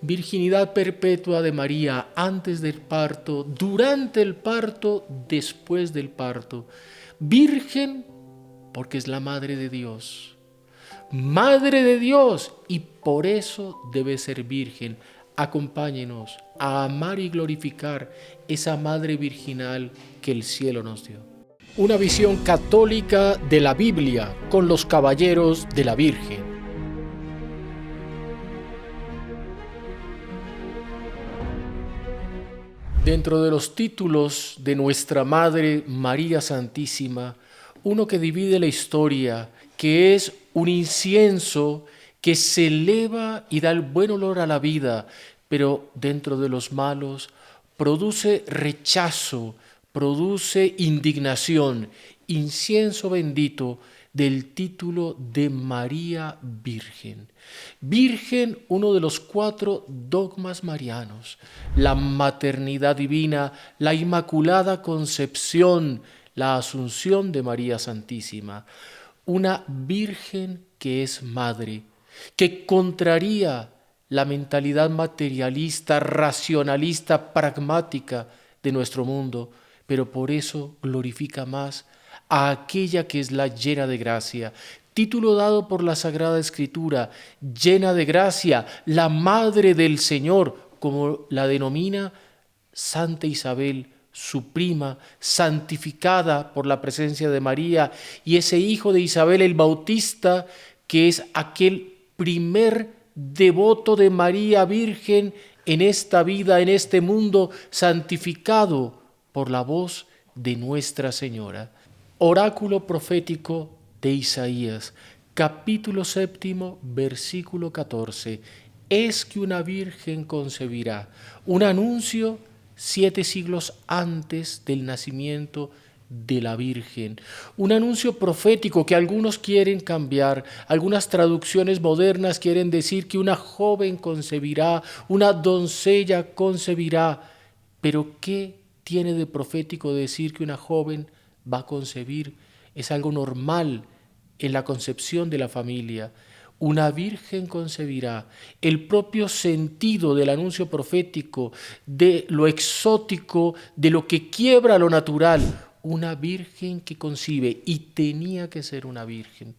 Virginidad perpetua de María antes del parto, durante el parto, después del parto. Virgen porque es la Madre de Dios. Madre de Dios y por eso debe ser virgen. Acompáñenos a amar y glorificar esa Madre virginal que el cielo nos dio. Una visión católica de la Biblia con los caballeros de la Virgen. Dentro de los títulos de nuestra Madre María Santísima, uno que divide la historia, que es un incienso que se eleva y da el buen olor a la vida, pero dentro de los malos produce rechazo, produce indignación, incienso bendito del título de María Virgen. Virgen, uno de los 4 dogmas marianos, la maternidad divina, la Inmaculada Concepción, la Asunción de María Santísima. Una Virgen que es madre, que contraría la mentalidad materialista, racionalista, pragmática de nuestro mundo, pero por eso glorifica más a aquella que es la llena de gracia. Título dado por la Sagrada Escritura, llena de gracia, la Madre del Señor, como la denomina Santa Isabel, su prima, santificada por la presencia de María, y ese hijo de Isabel el Bautista, que es aquel primer devoto de María Virgen en esta vida, en este mundo, santificado por la voz de Nuestra Señora. Oráculo profético de Isaías, capítulo 7, versículo 14. Es que una virgen concebirá. Un anuncio 7 siglos antes del nacimiento de la Virgen. Un anuncio profético que algunos quieren cambiar. Algunas traducciones modernas quieren decir que una joven concebirá, una doncella concebirá. Pero ¿qué tiene de profético decir que una joven va a concebir? Es algo normal en la concepción de la familia. Una virgen concebirá. El propio sentido del anuncio profético, de lo exótico, de lo que quiebra lo natural. Una virgen que concibe, y tenía que ser una virgen.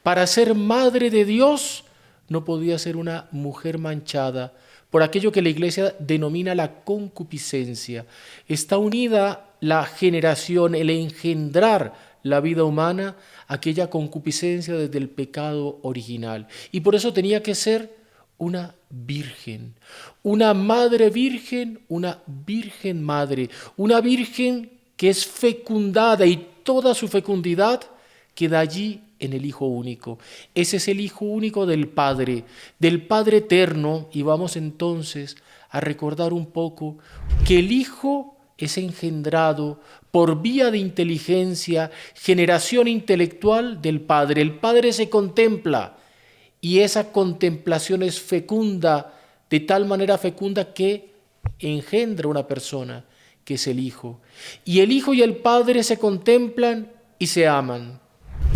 Para ser madre de Dios no podía ser una mujer manchada por aquello que la Iglesia denomina la concupiscencia. Está unida la generación, el engendrar la vida humana, aquella concupiscencia desde el pecado original. Y por eso tenía que ser una virgen, una madre virgen, una virgen madre, una virgen que es fecundada y toda su fecundidad queda allí en el Hijo único. Ese es el Hijo único del Padre eterno, y vamos entonces a recordar un poco que el Hijo es engendrado por vía de inteligencia, generación intelectual del Padre. El Padre se contempla y esa contemplación es fecunda, de tal manera fecunda que engendra una persona, que es el Hijo. Y el Hijo y el Padre se contemplan y se aman.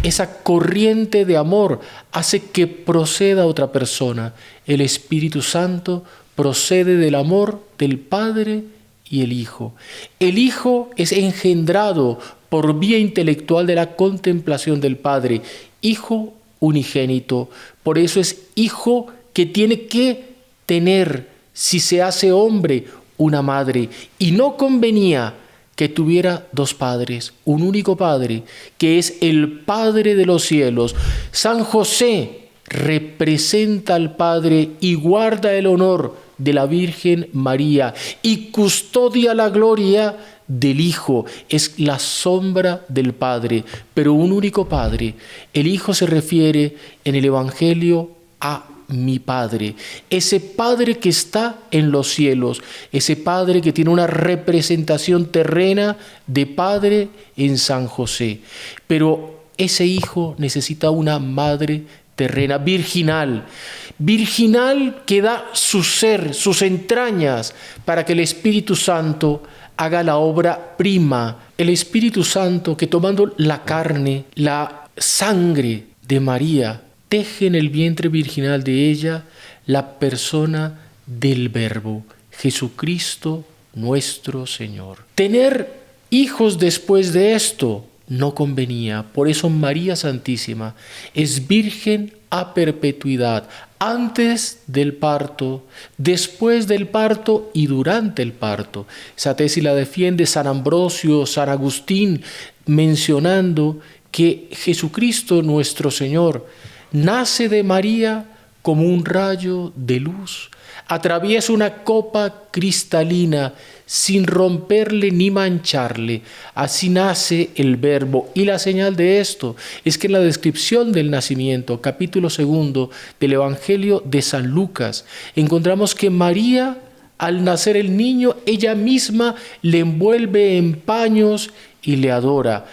Esa corriente de amor hace que proceda otra persona. El Espíritu Santo procede del amor del Padre y el Hijo. El Hijo es engendrado por vía intelectual de la contemplación del Padre. Hijo unigénito. Por eso es hijo que tiene que tener, si se hace hombre, una madre. Y no convenía que tuviera 2 padres, un único Padre, que es el Padre de los cielos. San José representa al Padre y guarda el honor de la Virgen María y custodia la gloria del Hijo. Es la sombra del Padre, pero un único Padre. El Hijo se refiere en el Evangelio a mi Padre, ese Padre que está en los cielos, ese Padre que tiene una representación terrena de Padre en San José. Pero ese Hijo necesita una madre terrena, virginal que da su ser, sus entrañas, para que el Espíritu Santo haga la obra prima. El Espíritu Santo que, tomando la carne, la sangre de María, teje en el vientre virginal de ella la persona del Verbo, Jesucristo nuestro Señor. Tener hijos después de esto no convenía. Por eso María Santísima es virgen a perpetuidad, antes del parto, después del parto y durante el parto. Esa tesis la defiende San Ambrosio, San Agustín, mencionando que Jesucristo nuestro Señor nace de María como un rayo de luz, atraviesa una copa cristalina sin romperle ni mancharle. Así nace el Verbo. Y la señal de esto es que en la descripción del nacimiento, capítulo 2 del Evangelio de San Lucas, encontramos que María, al nacer el niño, ella misma le envuelve en paños y le adora.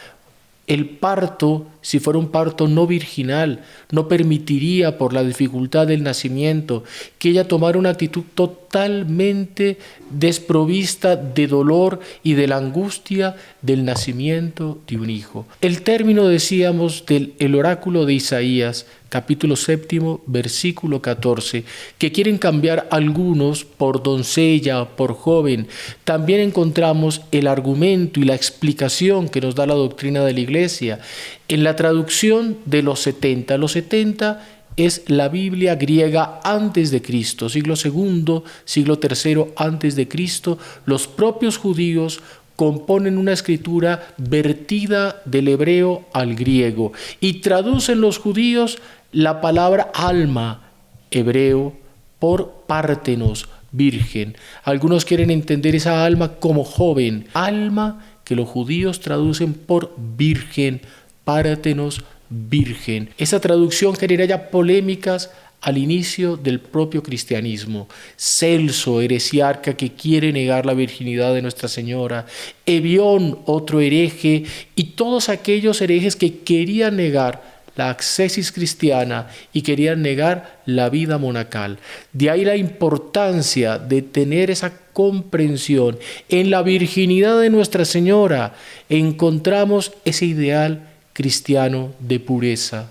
El parto, si fuera un parto no virginal, no permitiría, por la dificultad del nacimiento, que ella tomara una actitud totalmente desprovista de dolor y de la angustia del nacimiento de un hijo. El término, decíamos, del oráculo de Isaías, capítulo 7, versículo 14, que quieren cambiar algunos por doncella, por joven. También encontramos el argumento y la explicación que nos da la doctrina de la Iglesia en la traducción de los 70. Los 70 es la Biblia griega antes de Cristo, siglo II, siglo III antes de Cristo. Los propios judíos componen una escritura vertida del hebreo al griego y traducen los judíos la palabra alma, hebreo, por partenos, virgen. Algunos quieren entender esa alma como joven, alma que los judíos traducen por virgen, partenos, virgen. Esa traducción genera ya polémicas al inicio del propio cristianismo. Celso, heresiarca, que quiere negar la virginidad de Nuestra Señora, Ebión, otro hereje, y todos aquellos herejes que querían negar la ascesis cristiana y querían negar la vida monacal. De ahí la importancia de tener esa comprensión. En la virginidad de Nuestra Señora encontramos ese ideal cristiano de pureza,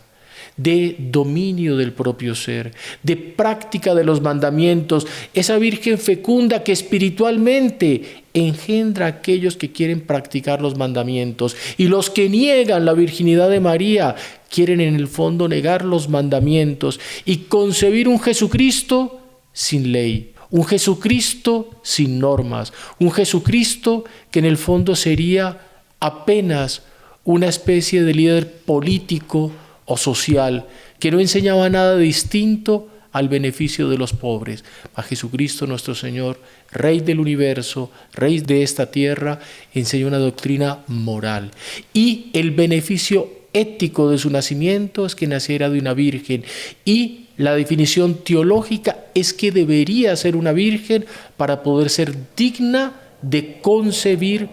de dominio del propio ser, de práctica de los mandamientos, esa Virgen fecunda que espiritualmente engendra a aquellos que quieren practicar los mandamientos, y los que niegan la virginidad de María quieren en el fondo negar los mandamientos y concebir un Jesucristo sin ley, un Jesucristo sin normas, un Jesucristo que en el fondo sería apenas una especie de líder político o social, que no enseñaba nada distinto al beneficio de los pobres. A Jesucristo nuestro Señor, Rey del universo, Rey de esta tierra, enseñó una doctrina moral. Y el beneficio ético de su nacimiento es que naciera de una virgen. Y la definición teológica es que debería ser una virgen para poder ser digna de concebir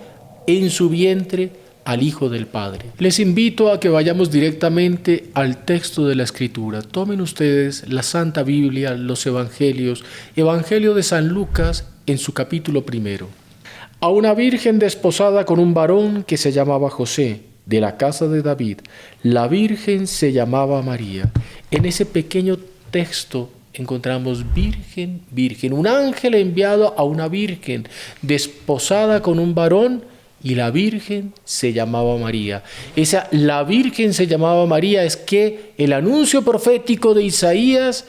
en su vientre al Hijo del Padre. Les invito a que vayamos directamente al texto de la Escritura. Tomen ustedes la Santa Biblia, los Evangelios, Evangelio de San Lucas en su capítulo 1. A una virgen desposada con un varón que se llamaba José, de la casa de David. La virgen se llamaba María. En ese pequeño texto encontramos virgen, virgen, un ángel enviado a una virgen desposada con un varón, y la Virgen se llamaba María. La Virgen se llamaba María es que el anuncio profético de Isaías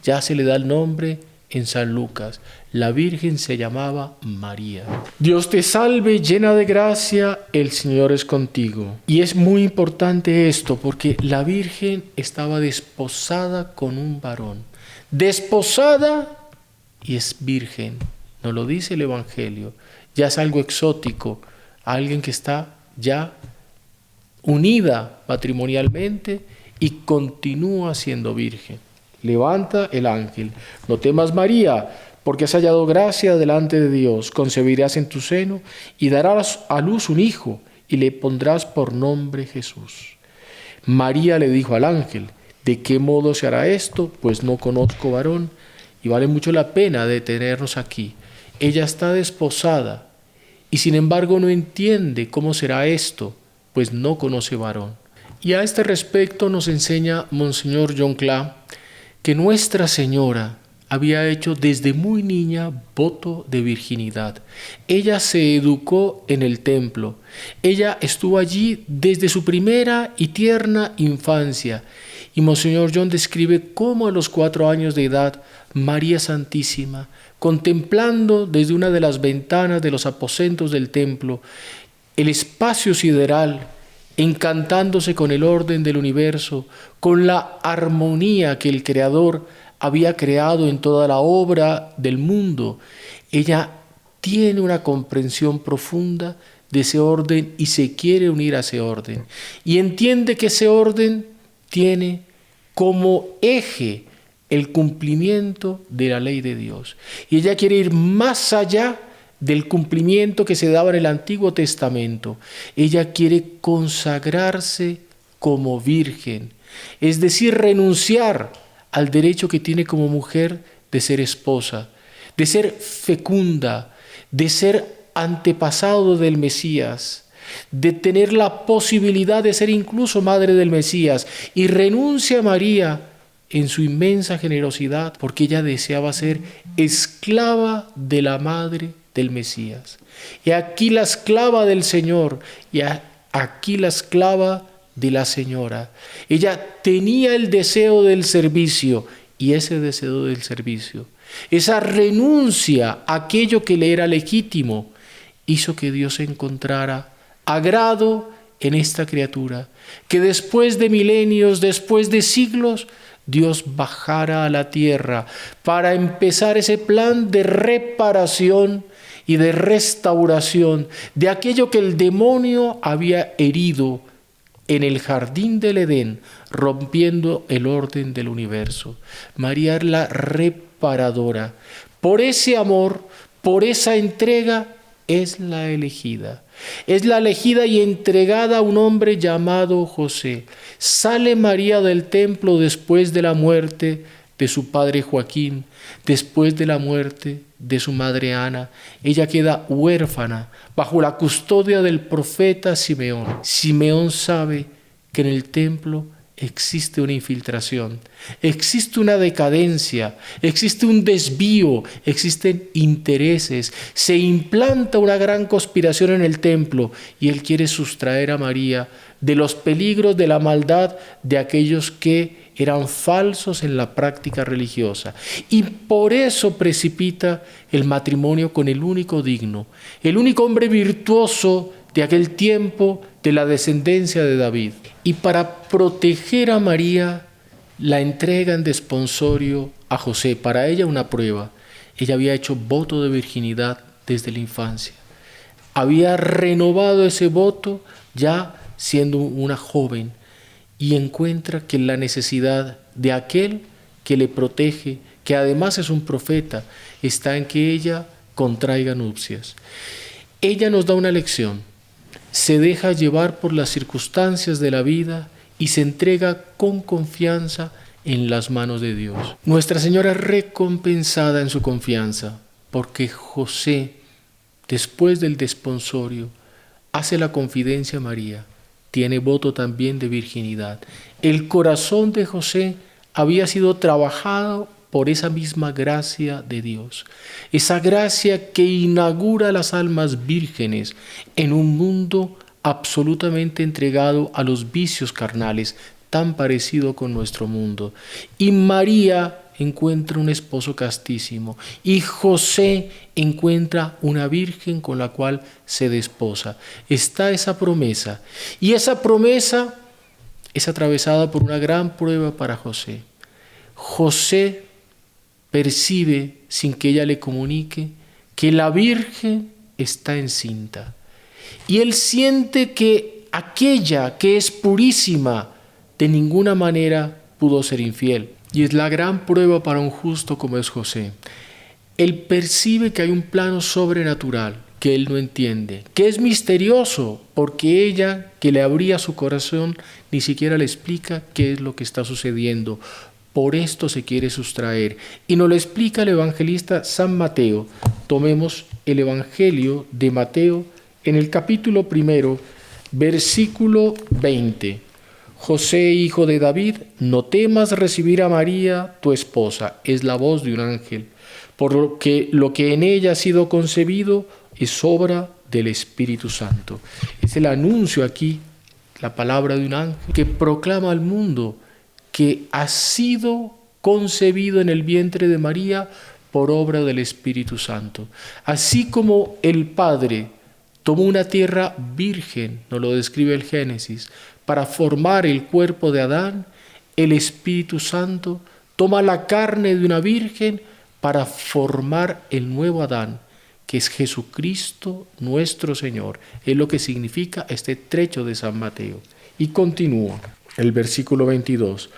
ya se le da el nombre en San Lucas. La Virgen se llamaba María. Dios te salve, llena de gracia, el Señor es contigo. Y es muy importante esto porque la Virgen estaba desposada con un varón. Desposada y es virgen. Nos lo dice el Evangelio. Ya es algo exótico. Alguien que está ya unida matrimonialmente y continúa siendo virgen. Levanta el ángel. No temas, María, porque has hallado gracia delante de Dios. Concebirás en tu seno y darás a luz un hijo y le pondrás por nombre Jesús. María le dijo al ángel: ¿de qué modo se hará esto? Pues no conozco varón. Y vale mucho la pena detenernos aquí. Ella está desposada y sin embargo no entiende cómo será esto, pues no conoce varón. Y a este respecto nos enseña Monseñor John Cla que Nuestra Señora, había hecho desde muy niña voto de virginidad. Ella se educó en el templo. Ella estuvo allí desde su primera y tierna infancia. Y Monseñor John describe cómo a los 4 años de edad, María Santísima, contemplando desde una de las ventanas de los aposentos del templo el espacio sideral, encantándose con el orden del universo, con la armonía que el Creador había creado en toda la obra del mundo, ella tiene una comprensión profunda de ese orden y se quiere unir a ese orden. Y entiende que ese orden tiene como eje el cumplimiento de la ley de Dios. Y ella quiere ir más allá del cumplimiento que se daba en el Antiguo Testamento. Ella quiere consagrarse como virgen, es decir, renunciar al derecho que tiene como mujer de ser esposa, de ser fecunda, de ser antepasado del Mesías, de tener la posibilidad de ser incluso madre del Mesías, y renuncia a María en su inmensa generosidad porque ella deseaba ser esclava de la madre del Mesías. Y aquí la esclava del Señor, y aquí la esclava de la Señora. Ella tenía el deseo del servicio, y ese deseo del servicio, esa renuncia a aquello que le era legítimo, hizo que Dios encontrara agrado en esta criatura, que después de milenios, después de siglos, Dios bajara a la tierra para empezar ese plan de reparación y de restauración de aquello que el demonio había herido en el jardín del Edén, rompiendo el orden del universo. María es la reparadora. Por ese amor, por esa entrega, es la elegida. Es la elegida y entregada a un hombre llamado José. Sale María del templo después de la muerte de su padre Joaquín, después de la muerte de su madre Ana. Ella queda huérfana bajo la custodia del profeta Simeón. Simeón sabe que en el templo existe una infiltración, existe una decadencia, existe un desvío, existen intereses, se implanta una gran conspiración en el templo y él quiere sustraer a María de los peligros de la maldad de aquellos que eran falsos en la práctica religiosa. Y por eso precipita el matrimonio con el único digno, el único hombre virtuoso de aquel tiempo, de la descendencia de David. Y para proteger a María, la entrega en desponsorio a José. Para ella una prueba. Ella había hecho voto de virginidad desde la infancia. Había renovado ese voto ya siendo una joven y encuentra que la necesidad de aquel que le protege, que además es un profeta, está en que ella contraiga nupcias. Ella nos da una lección. Se deja llevar por las circunstancias de la vida y se entrega con confianza en las manos de Dios. Nuestra Señora es recompensada en su confianza porque José, después del desponsorio, hace la confidencia a María. Tiene voto también de virginidad. El corazón de José había sido trabajado por esa misma gracia de Dios, esa gracia que inaugura las almas vírgenes en un mundo absolutamente entregado a los vicios carnales, tan parecido con nuestro mundo. Y María encuentra un esposo castísimo y José encuentra una virgen con la cual se desposa. Está esa promesa y esa promesa es atravesada por una gran prueba para José. José percibe, sin que ella le comunique, que la virgen está encinta y él siente que aquella que es purísima de ninguna manera pudo ser infiel. Y es la gran prueba para un justo como es José. Él percibe que hay un plano sobrenatural que él no entiende, que es misterioso, porque ella, que le abría su corazón, ni siquiera le explica qué es lo que está sucediendo. Por esto se quiere sustraer. Y nos lo explica el evangelista San Mateo. Tomemos el Evangelio de Mateo en el capítulo 1, versículo 20. José, hijo de David, no temas recibir a María, tu esposa, es la voz de un ángel, porque lo que en ella ha sido concebido es obra del Espíritu Santo. Es el anuncio aquí, la palabra de un ángel, que proclama al mundo que ha sido concebido en el vientre de María por obra del Espíritu Santo. Así como el Padre tomó una tierra virgen, nos lo describe el Génesis, para formar el cuerpo de Adán, el Espíritu Santo toma la carne de una virgen para formar el nuevo Adán, que es Jesucristo nuestro Señor. Es lo que significa este trecho de San Mateo. Y continúa el versículo 22.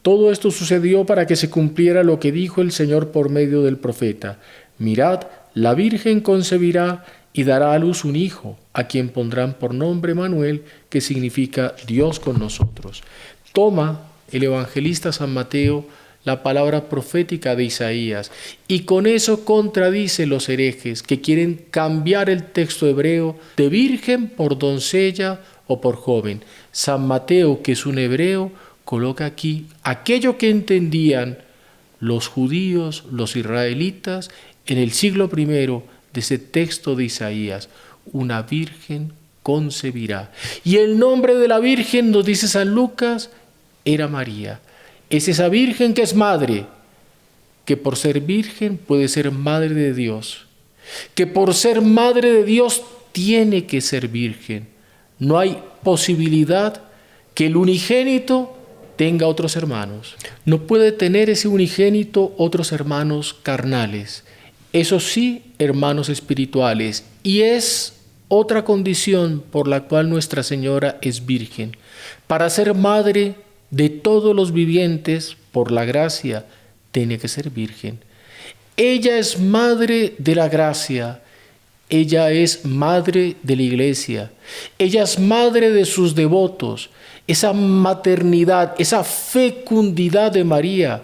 Todo esto sucedió para que se cumpliera lo que dijo el Señor por medio del profeta. Mirad, la Virgen concebirá y dará a luz un hijo, a quien pondrán por nombre Manuel, que significa Dios con nosotros. Toma el evangelista San Mateo la palabra profética de Isaías y con eso contradice los herejes que quieren cambiar el texto hebreo de virgen por doncella o por joven. San Mateo, que es un hebreo, coloca aquí aquello que entendían los judíos, los israelitas, en el siglo I de ese texto de Isaías: una virgen concebirá. Y el nombre de la virgen, nos dice San Lucas, era María. Es esa virgen que es madre, que por ser virgen puede ser madre de Dios, que por ser madre de Dios tiene que ser virgen. No hay posibilidad que el unigénito tenga otros hermanos. No puede tener ese unigénito otros hermanos carnales. Eso sí, hermanos espirituales. Y es otra condición por la cual Nuestra Señora es virgen. Para ser madre de todos los vivientes, por la gracia, tiene que ser virgen. Ella es madre de la gracia. Ella es madre de la iglesia. Ella es madre de sus devotos. Esa maternidad, esa fecundidad de María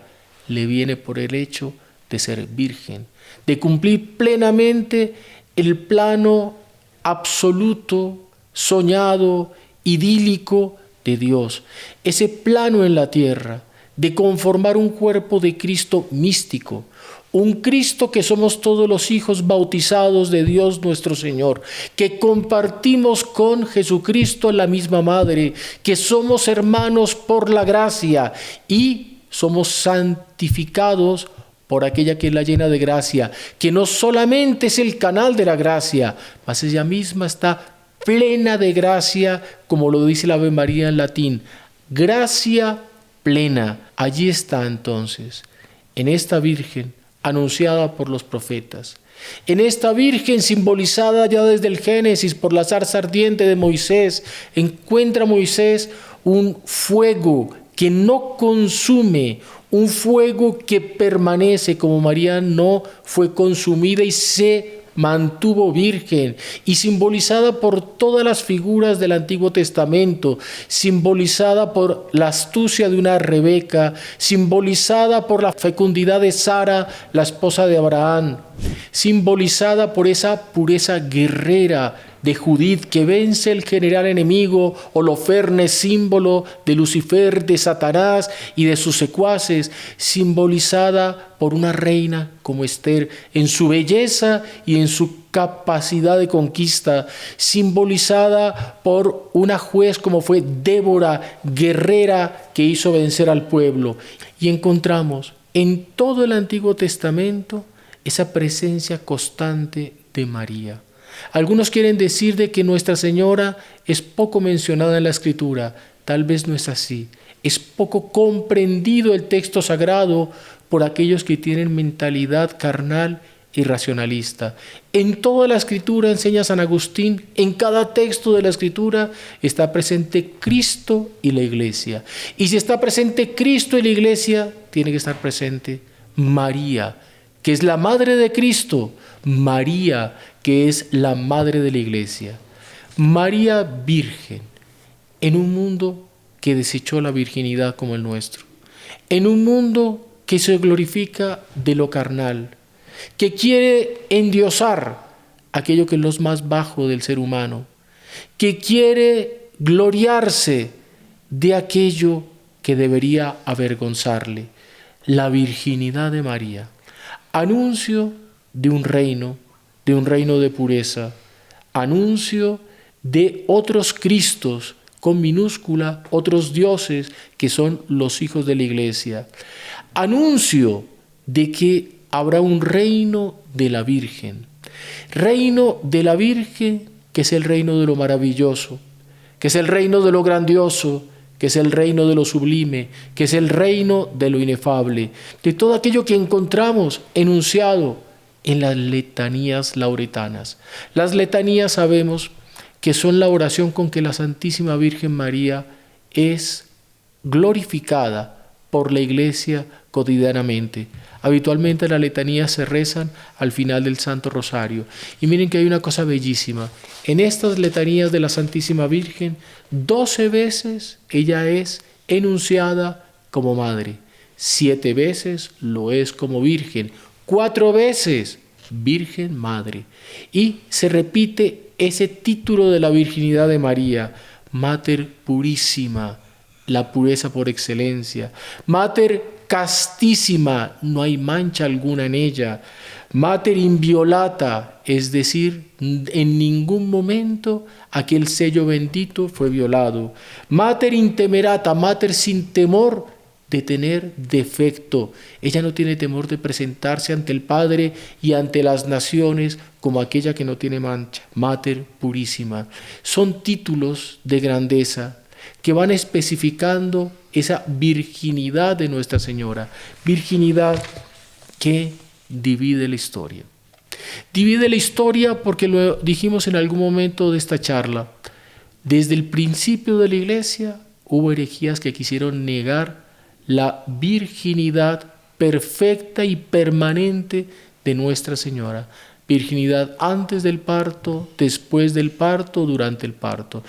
le viene por el hecho de ser virgen, de cumplir plenamente el plano absoluto, soñado, idílico de Dios. Ese plano en la tierra de conformar un cuerpo de Cristo místico, un Cristo que somos todos los hijos bautizados de Dios nuestro Señor, que compartimos con Jesucristo la misma madre, que somos hermanos por la gracia y somos santificados por aquella que es la llena de gracia, que no solamente es el canal de la gracia, mas ella misma está plena de gracia, como lo dice la Ave María en latín, gracia plena. Allí está entonces, en esta Virgen anunciada por los profetas, en esta Virgen simbolizada ya desde el Génesis por la zarza ardiente de Moisés, encuentra Moisés un fuego que no consume, un fuego que permanece, como María no fue consumida y se mantuvo virgen, y simbolizada por todas las figuras del Antiguo Testamento, simbolizada por la astucia de una Rebeca, simbolizada por la fecundidad de Sara, la esposa de Abraham, simbolizada por esa pureza guerrera de Judith que vence el general enemigo Holofernes, símbolo de Lucifer, de Satanás y de sus secuaces, simbolizada por una reina como Esther en su belleza y en su capacidad de conquista, simbolizada por una juez como fue Débora, guerrera que hizo vencer al pueblo. Y encontramos en todo el Antiguo Testamento esa presencia constante de María. Algunos quieren decir de que Nuestra Señora es poco mencionada en la Escritura. Tal vez no es así. Es poco comprendido el texto sagrado por aquellos que tienen mentalidad carnal y racionalista. En toda la Escritura, enseña San Agustín, en cada texto de la Escritura está presente Cristo y la Iglesia. Y si está presente Cristo y la Iglesia, tiene que estar presente María, que es la Madre de Cristo, María, que es la Madre de la Iglesia. María Virgen, en un mundo que desechó la virginidad como el nuestro, en un mundo que se glorifica de lo carnal, que quiere endiosar aquello que es lo más bajo del ser humano, que quiere gloriarse de aquello que debería avergonzarle, la virginidad de María. Anuncio de un reino de pureza, anuncio de otros Cristos con minúscula, otros dioses que son los hijos de la Iglesia. Anuncio de que habrá un reino de la Virgen. Reino de la Virgen, que es el reino de lo maravilloso, que es el reino de lo grandioso, que es el reino de lo sublime, que es el reino de lo inefable, de todo aquello que encontramos enunciado en las letanías lauretanas. Las letanías sabemos que son la oración con que la Santísima Virgen María es glorificada por la Iglesia cotidianamente. Habitualmente las letanías se rezan al final del Santo Rosario. Y miren que hay una cosa bellísima. En estas letanías de la Santísima Virgen, 12 veces ella es enunciada como madre. 7 veces lo es como virgen. 4 veces Virgen Madre. Y se repite ese título de la virginidad de María, Mater Purísima, la pureza por excelencia. Mater castísima, no hay mancha alguna en ella. Mater inviolata, es decir, en ningún momento aquel sello bendito fue violado. Mater intemerata, mater sin temor de tener defecto. Ella no tiene temor de presentarse ante el Padre y ante las naciones como aquella que no tiene mancha. Mater purísima. Son títulos de grandeza que van especificando esa virginidad de Nuestra Señora, virginidad que divide la historia. Divide la historia porque lo dijimos en algún momento de esta charla. Desde el principio de la Iglesia hubo herejías que quisieron negar la virginidad perfecta y permanente de Nuestra Señora. Virginidad antes del parto, después del parto, durante el parto.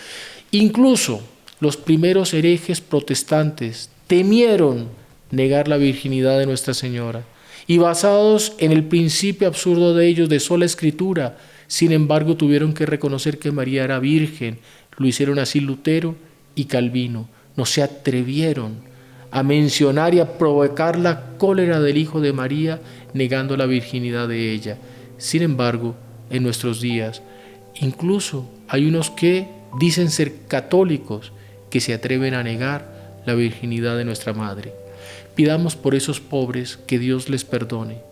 Incluso los primeros herejes protestantes temieron negar la virginidad de Nuestra Señora y basados en el principio absurdo de ellos de sola escritura, sin embargo tuvieron que reconocer que María era virgen. Lo hicieron así Lutero y Calvino. No se atrevieron a mencionar y a provocar la cólera del Hijo de María negando la virginidad de ella. Sin embargo, en nuestros días, incluso hay unos que dicen ser católicos que se atreven a negar la virginidad de nuestra Madre. Pidamos por esos pobres que Dios les perdone,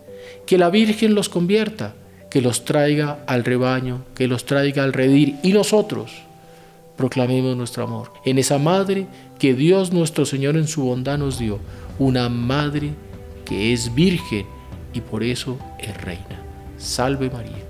que la Virgen los convierta, que los traiga al rebaño, que los traiga al redil, y nosotros proclamemos nuestro amor en esa Madre que Dios nuestro Señor en su bondad nos dio, una Madre que es virgen y por eso es reina. Salve María.